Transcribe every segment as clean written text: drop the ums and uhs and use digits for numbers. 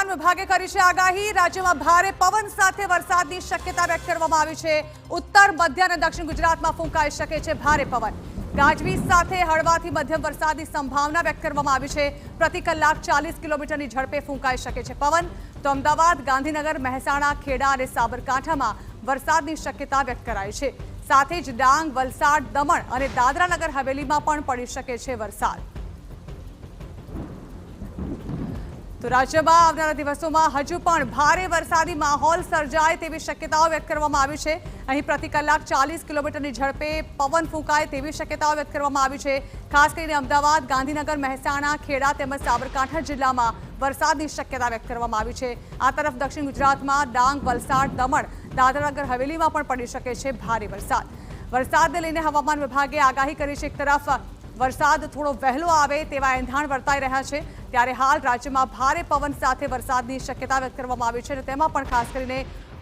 હવામાન વિભાગે કરી છે આગાહી। રાજ્યમાં ભારે પવન સાથે વરસાદની શક્યતા વ્યક્ત કરવામાં આવી છે। ઉત્તર મધ્ય અને દક્ષિણ ગુજરાતમાં ફૂંકાઈ શકે છે ભારે પવન। ગાજવીજ સાથે હળવાથી મધ્યમ વરસાદની સંભાવના વ્યક્ત કરવામાં આવી છે। પ્રતિ કલાક 40 કિલોમીટરની ઝડપે ફૂંકાઈ શકે છે પવન। તો અમદાવાદ, ગાંધીનગર, મહેસાણા, ખેડા અને સાબરકાંઠામાં વરસાદની શક્યતા વ્યક્ત કરાઈ છે। સાથે જ ડાંગ, વલસાડ, દમણ અને દાદરા નગર હવેલીમાં પણ પડી શકે છે વરસાદ। તો રાજ્યમાં આવનારા દિવસોમાં હજુ પણ ભારે વરસાદી માહોલ સર્જાય તેવી શક્યતાઓ વ્યક્ત કરવામાં આવી છે। અહીં પ્રતિ કલાક 40 કિલોમીટરની ઝડપે પવન ફૂંકાય તેવી શક્યતાઓ વ્યક્ત કરવામાં આવી છે। ખાસ કરીને અમદાવાદ, ગાંધીનગર, મહેસાણા, ખેડા તેમજ સાબરકાંઠા જિલ્લામાં વરસાદની શક્યતા વ્યક્ત કરવામાં આવી છે। આ તરફ દક્ષિણ ગુજરાતમાં ડાંગ, વલસાડ, દમણ, દાદરા નગર હવેલીમાં પણ પડી શકે છે ભારે વરસાદ। વરસાદને લઈને હવામાન વિભાગે આગાહી કરી છે। એક તરફ વરસાદ થોડો વહેલો આવે તેવા એંધાણ વર્તાઈ રહ્યા છે, ત્યારે હાલ રાજ્યમાં ભારે પવન સાથે વરસાદની શક્યતા વ્યક્ત કરવામાં આવી છે અને તેમાં પણ ખાસ કરીને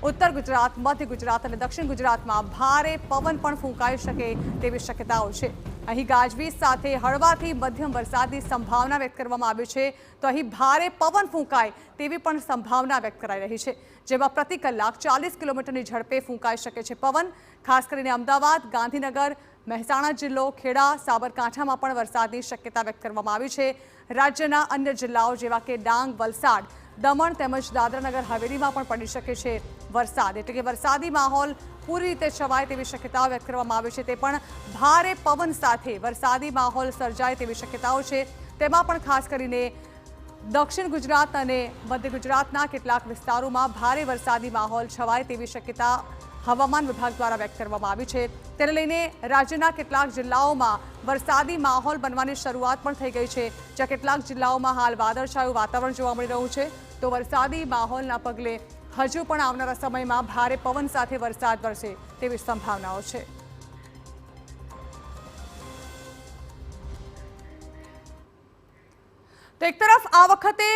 ઉત્તર ગુજરાત, મધ્ય ગુજરાત અને દક્ષિણ ગુજરાતમાં ભારે પવન પણ ફૂંકાઈ શકે તેવી શક્યતાઓ છે। અહીં ગાજવીજ સાથે હળવાથી મધ્યમ વરસાદની સંભાવના વ્યક્ત કરવામાં આવી છે। તો અહીં ભારે પવન ફૂંકાય તેવી પણ સંભાવના વ્યક્ત કરાઈ રહી છે, જેમાં પ્રતિ કલાક 40 કિલોમીટરની ઝડપે ફૂંકાઈ શકે છે પવન। ખાસ કરીને અમદાવાદ, ગાંધીનગર, મહેસાણા જિલ્લો, ખેડા, સાબરકાંઠામાં પણ વરસાદની શક્યતા વ્યક્ત કરવામાં આવી છે। રાજ્યના અન્ય જિલ્લાઓ જેવા કે ડાંગ, વલસાડ, દમણ તેમજ દાદરાનગર હવેલીમાં પણ પડી શકે છે વરસાદ। એટલે કે વરસાદી માહોલ પૂરી રીતે છવાય તેવી શક્યતાઓ વ્યક્ત કરવામાં આવી છે। તે પણ ભારે પવન સાથે વરસાદી માહોલ સર્જાય તેવી શક્યતાઓ છે। તેમાં પણ ખાસ કરીને દક્ષિણ ગુજરાત અને મધ્ય ગુજરાતના કેટલાક વિસ્તારોમાં ભારે વરસાદી માહોલ છવાય તેવી શક્યતા હવામાન વિભાગ દ્વારા વ્યક્ત કરવામાં આવી છે। તેને લઈને રાજ્યના કેટલાક જિલ્લાઓમાં વરસાદી માહોલ બનવાની શરૂઆત પણ થઈ ગઈ છે, જ્યાં કેટલાક જિલ્લાઓમાં હાલ વાદળછાયું વાતાવરણ જોવા મળી રહ્યું છે। તો વરસાદી માહોલના પગલે હજુ પણ આવનારા સમયમાં ભારે પવન સાથે વરસાદ વરસે તેવી સંભાવનાઓ છે। તો એક તરફ આ વખતે